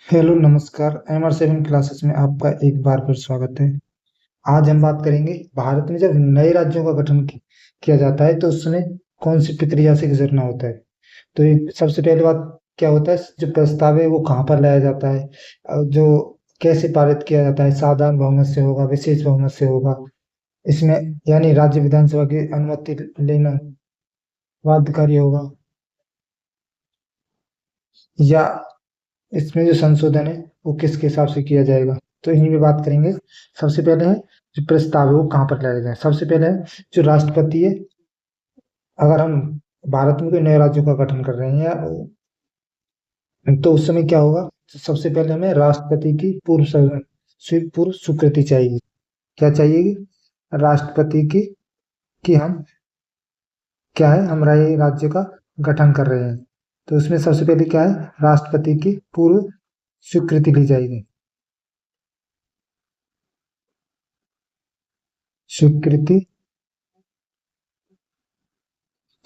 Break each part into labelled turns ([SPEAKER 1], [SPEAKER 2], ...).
[SPEAKER 1] Hello नमस्कार। MR7 classes में आपका एक बार फिर स्वागत है। आज हम बात करेंगे भारत में जब नए राज्यों का गठन किया जाता है तो उस समय कौन सी प्रक्रिया से गुजरना होता है। तो सबसे पहली बात क्या होता है, जो प्रस्ताव है वो कहाँ पर लाया जाता है, जो कैसे पारित किया जाता है, साधारण बहुमत से होगा, विशेष बहुमत से होगा, इसमें यानी राज्य विधानसभा की अनुमति लेना बाध्यकारी होगा, या इसमें जो संशोधन है वो किसके हिसाब से किया जाएगा। तो इन्हीं में बात करेंगे। सबसे पहले है जो प्रस्ताव है वो कहाँ पर लाया जाए। सबसे पहले है जो राष्ट्रपति है। अगर हम भारत में कोई नए राज्यों का गठन कर रहे हैं तो उस समय क्या होगा, तो सबसे पहले हमें राष्ट्रपति की पूर्व स्वीकृति चाहिए। क्या चाहिए? राष्ट्रपति की कि हम क्या है, हमारा ये राज्य का गठन कर रहे हैं। तो उसमें सबसे पहले क्या है, राष्ट्रपति की पूर्व स्वीकृति ली जाएगी। स्वीकृति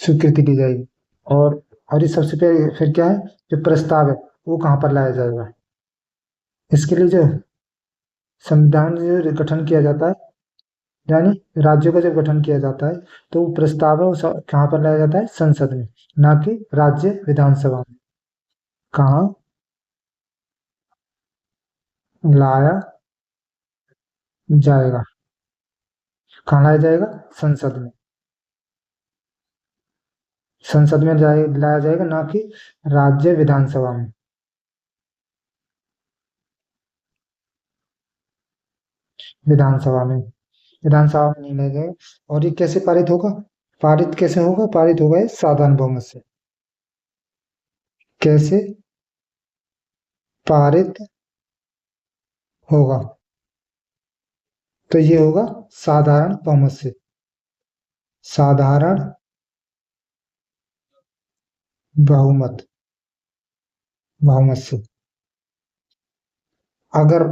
[SPEAKER 1] स्वीकृति दी जाएगी। और और ये सबसे पहले फिर क्या है, जो प्रस्ताव है वो कहाँ पर लाया जाएगा। इसके लिए जो संविधान जो गठन किया जाता है, यानी राज्यों का जब गठन किया जाता है तो वो प्रस्ताव है वो कहाँ पर लाया जाता है, संसद में, ना कि राज्य विधानसभा में। कहाँ लाया जाएगा? कहाँ लाया जाएगा? संसद में। संसद में लाया जाएगा, ना कि राज्य विधानसभा में। विधानसभा में विधानसभा में नहीं लाया जाएगा। और ये कैसे पारित होगा? पारित कैसे होगा? पारित होगा ये साधारण बहुमत से। कैसे पारित होगा? तो ये होगा साधारण बहुमत से। साधारण बहुमत बहुमत से। अगर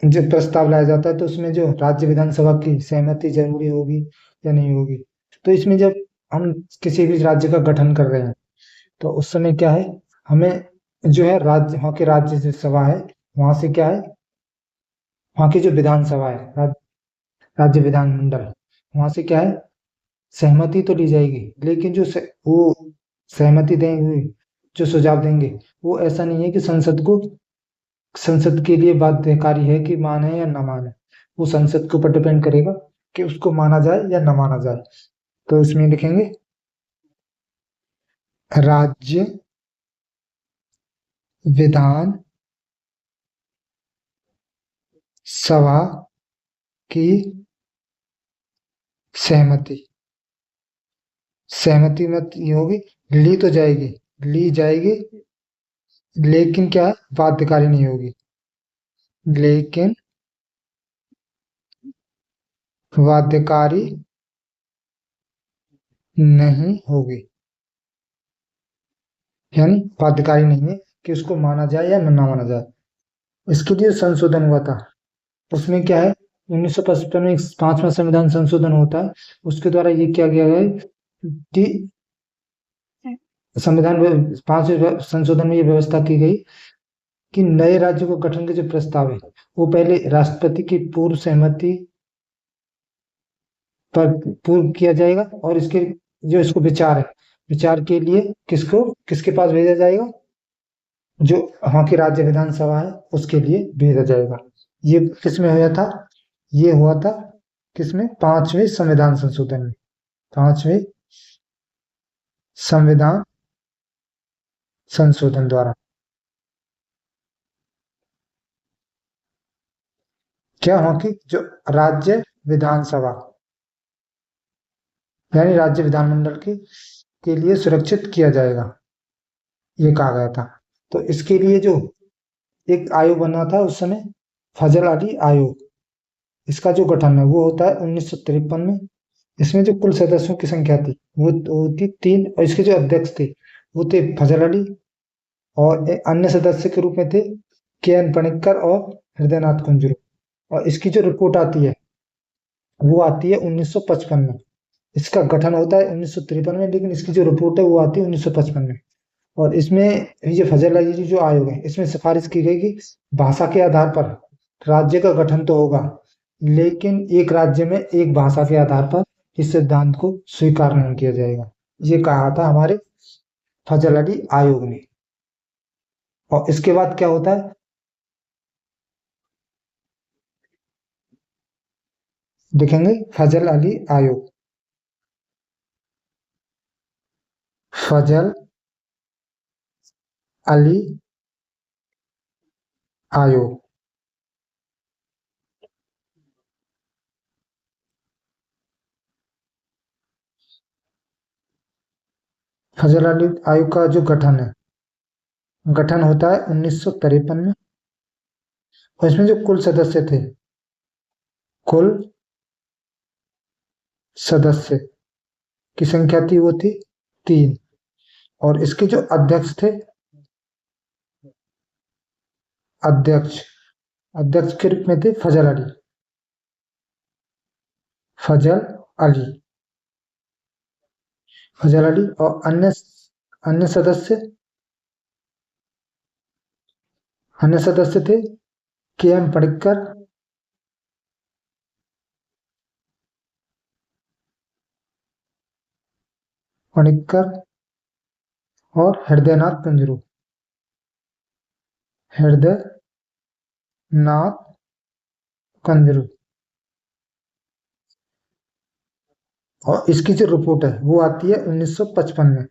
[SPEAKER 1] जो प्रस्ताव लाया जाता है तो उसमें जो राज्य विधानसभा की सहमति जरूरी होगी या नहीं होगी। तो इसमें जब हम किसी भी राज्य का गठन कर रहे हैं तो उस समय क्या है, हमें जो है राज्य, वहाँ के राज्य जो सभा है वहां से क्या है, वहाँ की जो विधानसभा है, राज्य विधानमंडल, वहां से क्या है, सहमति तो ली जाएगी। लेकिन वो सहमति देंगे, जो सुझाव देंगे, वो ऐसा नहीं है कि संसद के लिए बाध्यकारी है कि माने या न माने। वो संसद के ऊपर डिपेंड करेगा कि उसको माना जाए या न माना जाए। तो इसमें लिखेंगे राज्य विधान सभा की सहमति। सहमति मत ये होगी, ली जाएगी, लेकिन क्या है, बाध्यकारी नहीं होगी। लेकिन बाध्यकारी नहीं होगी, यानी बाध्यकारी नहीं है कि उसको माना जाए या न माना जाए। इसके लिए संशोधन हुआ था। उसमें क्या है, 1955 में 5वां संविधान संशोधन होता है। उसके द्वारा ये किया गया है कि संविधान में 5वें संशोधन में ये व्यवस्था की गई कि नए राज्यों को गठन के जो प्रस्ताव है वो पहले राष्ट्रपति की पूर्व सहमति पर पूर्व किया जाएगा, और इसके जो इसको विचार है, विचार के लिए किसके पास भेजा जाएगा, जो वहाँ की राज्य विधानसभा है उसके लिए भेजा जाएगा। ये किसमें हुआ था? ये हुआ था किसमें? 5वें संविधान संशोधन में। 5वें संविधान संशोधन द्वारा क्या, वहाँ की जो राज्य विधानसभा, यानी राज्य विधानमंडल के लिए सुरक्षित किया जाएगा, ये कहा गया था। तो इसके लिए जो एक आयोग बना था उस समय, फजल अली आयोग, इसका जो गठन है वो होता है 1953 में। इसमें जो कुल सदस्यों की संख्या थी वो थी 3, और इसके जो अध्यक्ष थे वो थे फजल अली, और अन्य सदस्य के रूप में थे KN पणिक्कर और हृदयनाथ कुंजरू। और इसकी जो रिपोर्ट आती है वो आती है 1955 में। इसका गठन होता है 1953 में, लेकिन इसकी जो रिपोर्ट है वो आती है 1955 में। और इसमें ये फजल अली जो आयोग है, इसमें सिफारिश की गई कि भाषा के आधार पर राज्य का गठन तो होगा, लेकिन एक राज्य में एक भाषा के आधार पर इस सिद्धांत को स्वीकार नहीं किया जाएगा। ये कहा था हमारे फजल अली आयोग ने। और इसके बाद क्या होता है, देखेंगे फजल अली आयोग। फजल अली आयोग। फजल अली आयोग का जो गठन होता है 1953 में। और इसमें जो कुल सदस्य थे, कुल सदस्य की संख्या थी वो थी 3। और इसके जो अध्यक्ष थे, अध्यक्ष अध्यक्ष के रूप में थे फजल अली फजल अली। और अन्य सदस्य अन्य सदस्य थे के एम पणिक्कर, और हृदयनाथ कंजरू। और इसकी जो रिपोर्ट है वो आती है 1955 में।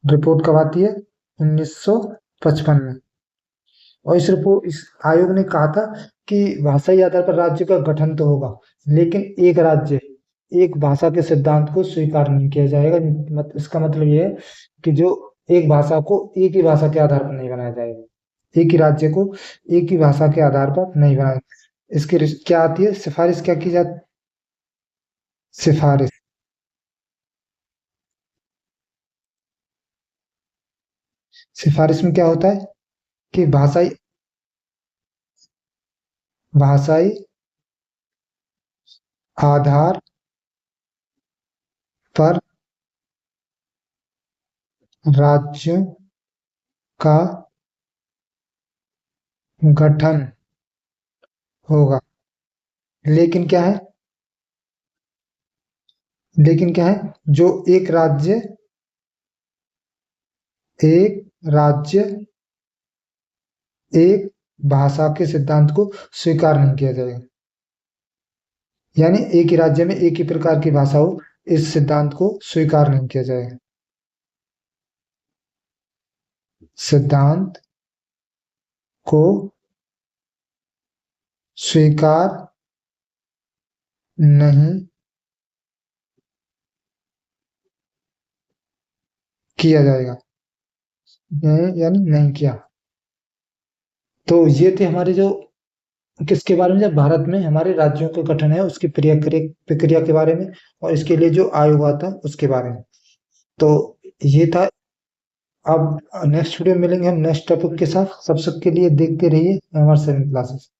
[SPEAKER 1] रिपोर्ट कब आती है? 1955 में। और इस आयोग ने कहा था कि भाषाई आधार पर राज्य का गठन तो होगा, लेकिन एक राज्य एक भाषा के सिद्धांत को स्वीकार नहीं किया जाएगा। इसका मतलब ये है कि जो एक भाषा को एक ही भाषा के आधार पर नहीं बनाया जाएगा, एक ही राज्य को एक ही भाषा के आधार पर नहीं बनाया। इसकी क्या आती है सिफारिश, क्या की जाती? सिफारिश सिफारिश में क्या होता है कि भाषाई आधार पर राज्यों का गठन होगा। लेकिन क्या है लेकिन क्या है, जो एक राज्य एक भाषा के सिद्धांत को स्वीकार नहीं किया जाएगा। यानी एक ही राज्य में एक ही प्रकार की भाषा हो, इस सिद्धांत को स्वीकार नहीं किया जाएगा। सिद्धांत को स्वीकार नहीं किया जाएगा, यानी नहीं किया। तो ये थे हमारे जो किसके बारे में, जब भारत में हमारे राज्यों का गठन है उसकी प्रक्रिया के बारे में, और इसके लिए जो आयोग आता है उसके बारे में। तो ये था। अब नेक्स्ट वीडियो में मिलेंगे हम नेक्स्ट टॉपिक के साथ। सब सबके लिए देखते रहिए हमारे 7 क्लासेस।